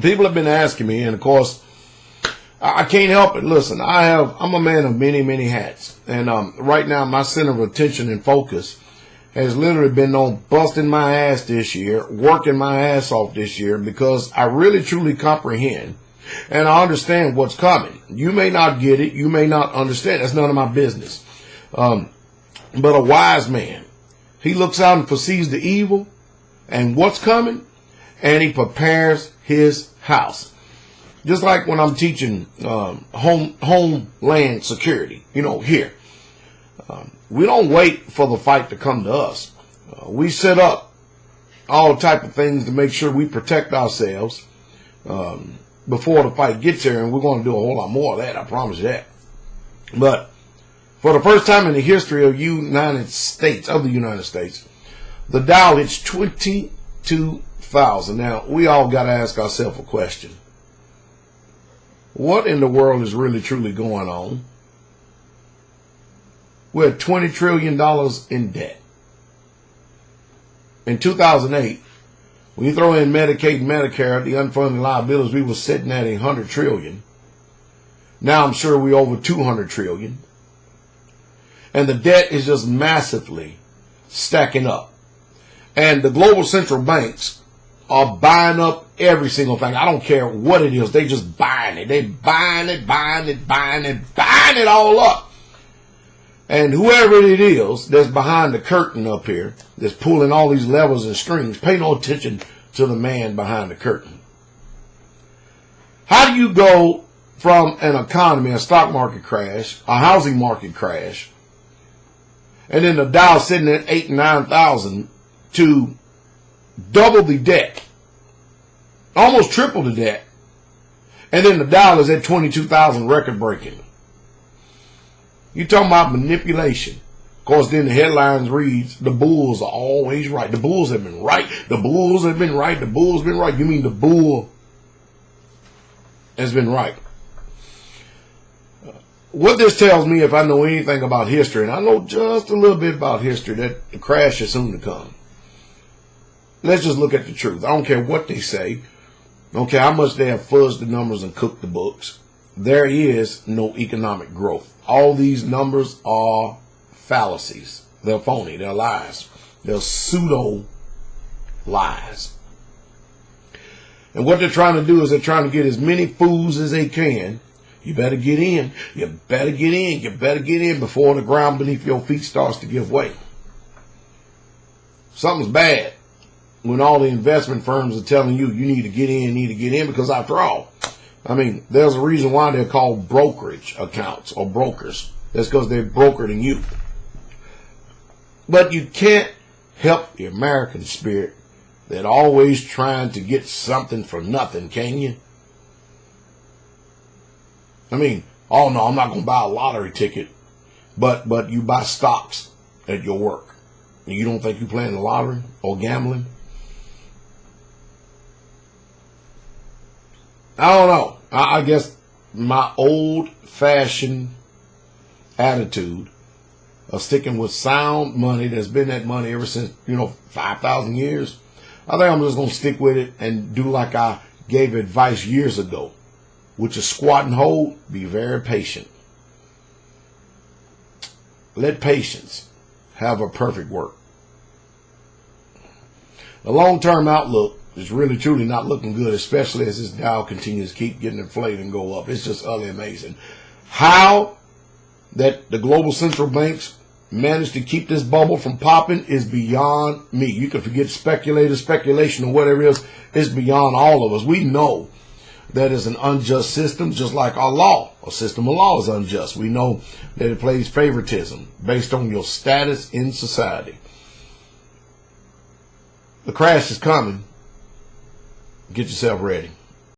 People have been asking me, and of course, I can't help it. Listen, I'm a man of many, many hats. And right now, my center of attention and focus has literally been on busting my ass this year, working my ass off this year, because I really, truly comprehend and I understand what's coming. You may not get it. You may not understand. That's none of my business. But a wise man, he looks out and foresees the evil and what's coming, and he prepares his house. Just like when I'm teaching Homeland Security, here. We don't wait for the fight to come to us. We set up all type of things to make sure we protect ourselves before the fight gets here, and we're going to do a whole lot more of that, I promise you that. But for the first time in the history of the United States, the Dow hits 22,000. Now, we all got to ask ourselves a question. What in the world is really, truly going on? We're at $20 trillion in debt. In 2008, when you throw in Medicaid and Medicare, the unfunded liabilities, we were sitting at $100 trillion. Now I'm sure we're over $200 trillion. And the debt is just massively stacking up. And the global central banks are buying up every single thing. I don't care what it is. They just buying it. They buying it all up. And whoever it is that's behind the curtain up here, that's pulling all these levers and strings, pay no attention to the man behind the curtain. How do you go from an economy, a stock market crash, a housing market crash, and then the Dow sitting at 8,000 and 9,000 to double the debt, almost triple the debt, and then the Dow is at 22,000, record breaking? You talking about manipulation. Of course, then the headlines reads, the bulls are always right. The bulls have been right. The bulls have been right. The bulls have been right. You mean the bull has been right. What this tells me, if I know anything about history, and I know just a little bit about history, that the crash is soon to come. Let's just look at the truth. I don't care what they say. I don't care how much they have fuzzed the numbers and cooked the books. There is no economic growth. All these numbers are fallacies. They're phony. They're lies. They're pseudo lies. And what they're trying to do is they're trying to get as many fools as they can. You better get in. You better get in. You better get in before the ground beneath your feet starts to give way. Something's bad when all the investment firms are telling you need to get in, because after all, there's a reason why they're called brokerage accounts or brokers. That's because they're brokering you. But you can't help the American spirit that always trying to get something for nothing, can you? Oh no, I'm not going to buy a lottery ticket, but you buy stocks at your work. And you don't think you're playing the lottery or gambling? I don't know. I guess my old-fashioned attitude of sticking with sound money that's been that money ever since, 5,000 years, I think I'm just going to stick with it and do like I gave advice years ago, which is squat and hold, be very patient. Let patience have a perfect work. The long-term outlook is really, truly not looking good, especially as this Dow continues to keep getting inflated and go up. It's just utterly amazing. How that the global central banks managed to keep this bubble from popping is beyond me. You can forget speculation, or whatever it is. It's beyond all of us. We know that is an unjust system, just like our law. A system of law is unjust. We know that it plays favoritism based on your status in society. The crash is coming. Get yourself ready.